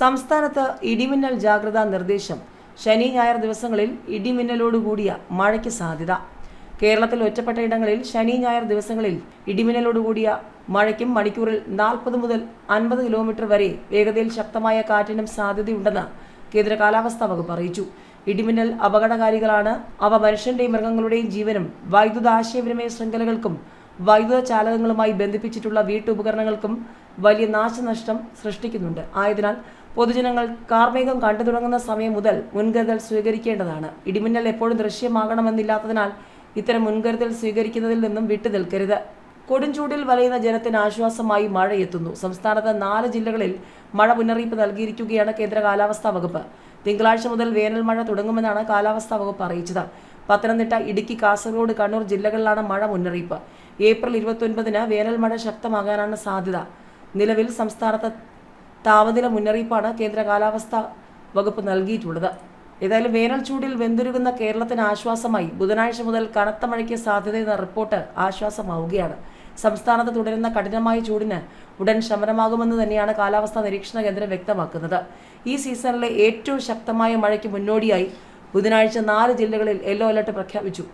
സംസ്ഥാനത്ത് ഇടിമിന്നൽ ജാഗ്രതാ നിർദ്ദേശം. ശനി ഞായർ ദിവസങ്ങളിൽ ഇടിമിന്നലോടുകൂടിയ മഴയ്ക്ക് സാധ്യത. കേരളത്തിൽ ഒറ്റപ്പെട്ട ഇടങ്ങളിൽ ശനി ഞായർ ദിവസങ്ങളിൽ ഇടിമിന്നലോടുകൂടിയ മഴയ്ക്കും മണിക്കൂറിൽ 40 മുതൽ 50 കിലോമീറ്റർ വരെ വേഗതയിൽ ശക്തമായ കാറ്റിനും സാധ്യതയുണ്ടെന്ന് കേന്ദ്ര കാലാവസ്ഥാ വകുപ്പ് അറിയിച്ചു. ഇടിമിന്നൽ അപകടകാരികളാണ്. അവ മനുഷ്യന്റെയും മൃഗങ്ങളുടെയും ജീവനും വൈദ്യുത ആശയവിനിമയ ശൃംഖലകൾക്കും വൈദ്യുത ചാലകങ്ങളുമായി ബന്ധിപ്പിച്ചിട്ടുള്ള വീട്ടുപകരണങ്ങൾക്കും വലിയ നാശനഷ്ടം സൃഷ്ടിക്കുന്നുണ്ട്. ആയതിനാൽ പൊതുജനങ്ങൾ കാർമേഘം കണ്ടു തുടങ്ങുന്ന സമയം മുതൽ മുൻകരുതൽ സ്വീകരിക്കേണ്ടതാണ്. ഇടിമിന്നൽ എപ്പോഴും ദൃശ്യമാകണമെന്നില്ലാത്തതിനാൽ ഇത്തരം മുൻകരുതൽ സ്വീകരിക്കുന്നതിൽ നിന്നും വിട്ടുനിൽക്കരുത്. കൊടുംചൂടിൽ വലയുന്ന ജനത്തിന് ആശ്വാസമായി മഴയെത്തുന്നു. സംസ്ഥാനത്ത് 4 ജില്ലകളിൽ മഴ മുന്നറിയിപ്പ് നൽകിയിരിക്കുകയാണ് കേന്ദ്ര കാലാവസ്ഥാ വകുപ്പ്. തിങ്കളാഴ്ച മുതൽ വേനൽ മഴ തുടങ്ങുമെന്നാണ് കാലാവസ്ഥാ വകുപ്പ് അറിയിച്ചത്. പത്തനംതിട്ട, ഇടുക്കി, കാസർഗോഡ്, കണ്ണൂർ ജില്ലകളിലാണ് മഴ മുന്നറിയിപ്പ്. ഏപ്രിൽ 29-ന് വേനൽ മഴ ശക്തമാകാനാണ് സാധ്യത. നിലവിൽ സംസ്ഥാനത്ത് താപനില മുന്നറിയിപ്പാണ് കേന്ദ്ര കാലാവസ്ഥാ വകുപ്പ് നൽകിയിട്ടുള്ളത്. ഏതായാലും വേനൽ ചൂടിൽ വെന്തുരുകുന്ന കേരളത്തിന് ആശ്വാസമായി ബുധനാഴ്ച മുതൽ കനത്ത മഴയ്ക്ക് സാധ്യതയെന്ന റിപ്പോർട്ട് ആശ്വാസമാവുകയാണ്. സംസ്ഥാനത്ത് തുടരുന്ന കഠിനമായ ചൂടിന് ഉടൻ ശമനമാകുമെന്ന് തന്നെയാണ് കാലാവസ്ഥാ നിരീക്ഷണ കേന്ദ്രം വ്യക്തമാക്കുന്നത്. ഈ സീസണിലെ ഏറ്റവും ശക്തമായ മഴയ്ക്ക് മുന്നോടിയായി ബുധനാഴ്ച 4 ജില്ലകളിൽ യെല്ലോ അലർട്ട് പ്രഖ്യാപിച്ചു.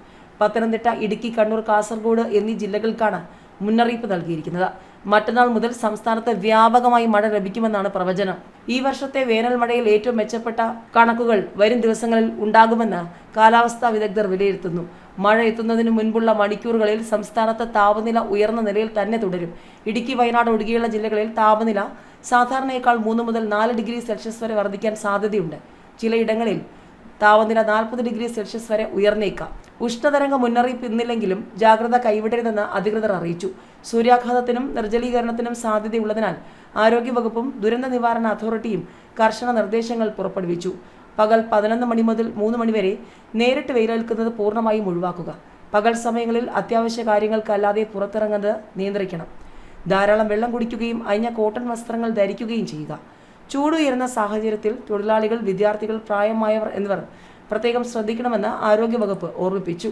പത്തനംതിട്ട, ഇടുക്കി, കണ്ണൂർ, കാസർഗോഡ് എന്നീ ജില്ലകൾക്കാണ് മുന്നറിയിപ്പ് നൽകിയിരിക്കുന്നത്. മറ്റന്നാൾ മുതൽ സംസ്ഥാനത്ത് വ്യാപകമായി മഴ ലഭിക്കുമെന്നാണ് പ്രവചനം. ഈ വർഷത്തെ വേനൽ മഴയിൽ ഏറ്റവും മെച്ചപ്പെട്ട കണക്കുകൾ വരും ദിവസങ്ങളിൽ ഉണ്ടാകുമെന്ന് കാലാവസ്ഥാ വിദഗ്ധർ വിലയിരുത്തുന്നു. മഴ എത്തുന്നതിന് മുൻപുള്ള മണിക്കൂറുകളിൽ സംസ്ഥാനത്ത് താപനില ഉയർന്ന നിലയിൽ തന്നെ തുടരും. ഇടുക്കി, വയനാട് ഒഴികെയുള്ള ജില്ലകളിൽ താപനില സാധാരണയേക്കാൾ 3 മുതൽ 4 ഡിഗ്രി സെൽഷ്യസ് വരെ വർദ്ധിക്കാൻ സാധ്യതയുണ്ട്. ചിലയിടങ്ങളിൽ താപനില 40 ഡിഗ്രി സെൽഷ്യസ് വരെ ഉയർന്നേക്കാം. ഉഷ്ണതരംഗ മുന്നറിയിപ്പ് ഇന്നില്ലെങ്കിലും ജാഗ്രത കൈവിടരുതെന്ന് അധികൃതർ അറിയിച്ചു. സൂര്യാഘാതത്തിനും നിർജ്ജലീകരണത്തിനും സാധ്യതയുള്ളതിനാൽ ആരോഗ്യവകുപ്പും ദുരന്ത നിവാരണ അതോറിറ്റിയും കർശന നിർദ്ദേശങ്ങൾ പുറപ്പെടുവിച്ചു. പകൽ 11 മണി മുതൽ 3 മണി വരെ നേരിട്ട് വെയിലേൽക്കുന്നത് പൂർണ്ണമായും ഒഴിവാക്കുക. പകൽ സമയങ്ങളിൽ അത്യാവശ്യ കാര്യങ്ങൾക്കല്ലാതെ പുറത്തിറങ്ങുന്നത് നിയന്ത്രിക്കണം. ധാരാളം വെള്ളം കുടിക്കുകയും അയഞ്ഞ കോട്ടൺ വസ്ത്രങ്ങൾ ധരിക്കുകയും ചെയ്യുക. ചൂടുയരുന്ന സാഹചര്യത്തിൽ തൊഴിലാളികൾ, വിദ്യാർത്ഥികൾ, പ്രായമായവർ എന്നിവർ പ്രത്യേകം ശ്രദ്ധിക്കണമെന്ന് ആരോഗ്യവകുപ്പ് ഓർമ്മിപ്പിച്ചു.